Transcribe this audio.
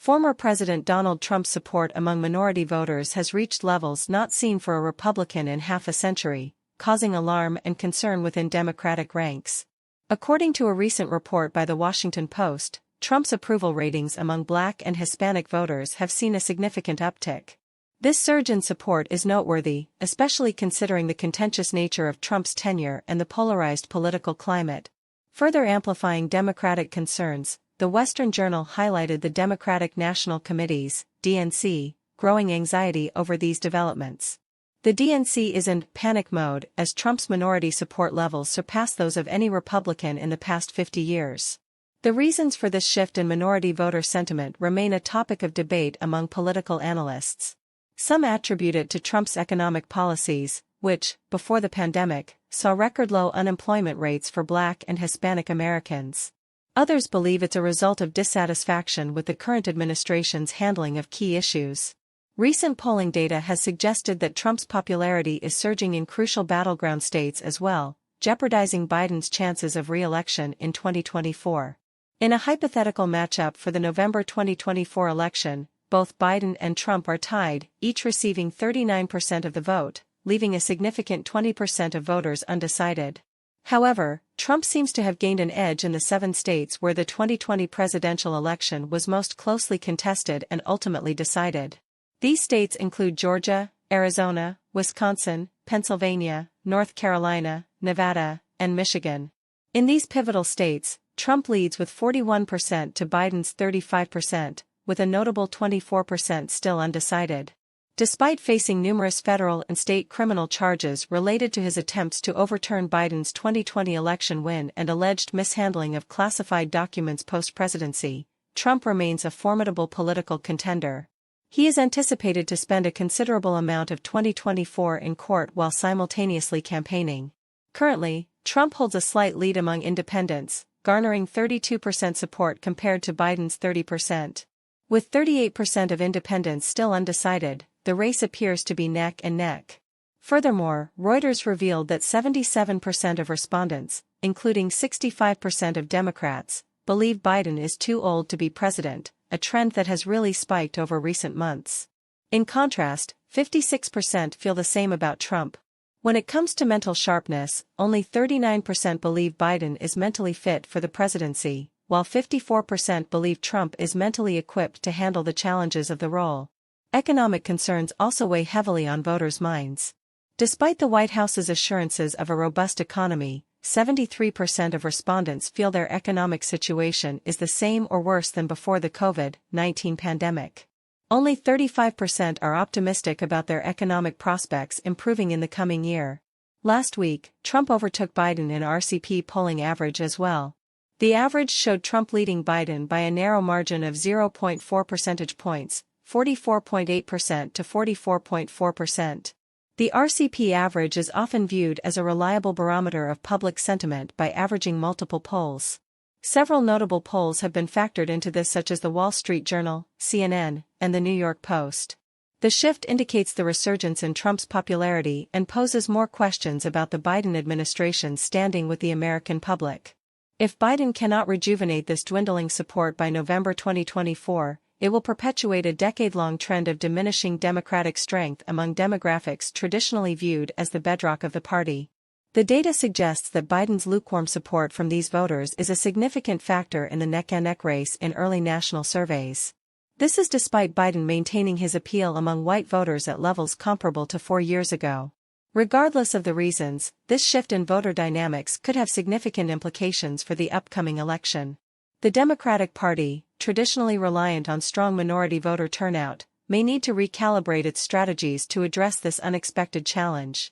Former President Donald Trump's support among minority voters has reached levels not seen for a Republican in half a century, causing alarm and concern within Democratic ranks. According to a recent report by The Washington Post, Trump's approval ratings among Black and Hispanic voters have seen a significant uptick. This surge in support is noteworthy, especially considering the contentious nature of Trump's tenure and the polarized political climate. Further amplifying Democratic concerns, the Western Journal highlighted the Democratic National Committee's (DNC) growing anxiety over these developments. The DNC is in panic mode as Trump's minority support levels surpass those of any Republican in the past 50 years. The reasons for this shift in minority voter sentiment remain a topic of debate among political analysts. Some attribute it to Trump's economic policies, which, before the pandemic, saw record-low unemployment rates for Black and Hispanic Americans. Others believe it's a result of dissatisfaction with the current administration's handling of key issues. Recent polling data has suggested that Trump's popularity is surging in crucial battleground states as well, jeopardizing Biden's chances of re-election in 2024. In a hypothetical matchup for the November 2024 election, both Biden and Trump are tied, each receiving 39% of the vote, leaving a significant 20% of voters undecided. However, Trump seems to have gained an edge in the 7 states where the 2020 presidential election was most closely contested and ultimately decided. These states include Georgia, Arizona, Wisconsin, Pennsylvania, North Carolina, Nevada, and Michigan. In these pivotal states, Trump leads with 41% to Biden's 35%, with a notable 24% still undecided. Despite facing numerous federal and state criminal charges related to his attempts to overturn Biden's 2020 election win and alleged mishandling of classified documents post-presidency, Trump remains a formidable political contender. He is anticipated to spend a considerable amount of 2024 in court while simultaneously campaigning. Currently, Trump holds a slight lead among independents, garnering 32% support compared to Biden's 30%. With 38% of independents still undecided, the race appears to be neck and neck. Furthermore, Reuters revealed that 77% of respondents, including 65% of Democrats, believe Biden is too old to be president, a trend that has really spiked over recent months. In contrast, 56% feel the same about Trump. When it comes to mental sharpness, only 39% believe Biden is mentally fit for the presidency, while 54% believe Trump is mentally equipped to handle the challenges of the role. Economic concerns also weigh heavily on voters' minds. Despite the White House's assurances of a robust economy, 73% of respondents feel their economic situation is the same or worse than before the COVID-19 pandemic. Only 35% are optimistic about their economic prospects improving in the coming year. Last week, Trump overtook Biden in RCP polling average as well. The average showed Trump leading Biden by a narrow margin of 0.4 percentage points, 44.8% to 44.4%. The RCP average is often viewed as a reliable barometer of public sentiment by averaging multiple polls. Several notable polls have been factored into this, such as the Wall Street Journal, CNN, and the New York Post. The shift indicates the resurgence in Trump's popularity and poses more questions about the Biden administration's standing with the American public. If Biden cannot rejuvenate this dwindling support by November 2024, it will perpetuate a decade-long trend of diminishing Democratic strength among demographics traditionally viewed as the bedrock of the party. The data suggests that Biden's lukewarm support from these voters is a significant factor in the neck-and-neck race in early national surveys. This is despite Biden maintaining his appeal among white voters at levels comparable to 4 years ago. Regardless of the reasons, this shift in voter dynamics could have significant implications for the upcoming election. The Democratic Party, traditionally reliant on strong minority voter turnout, may need to recalibrate its strategies to address this unexpected challenge.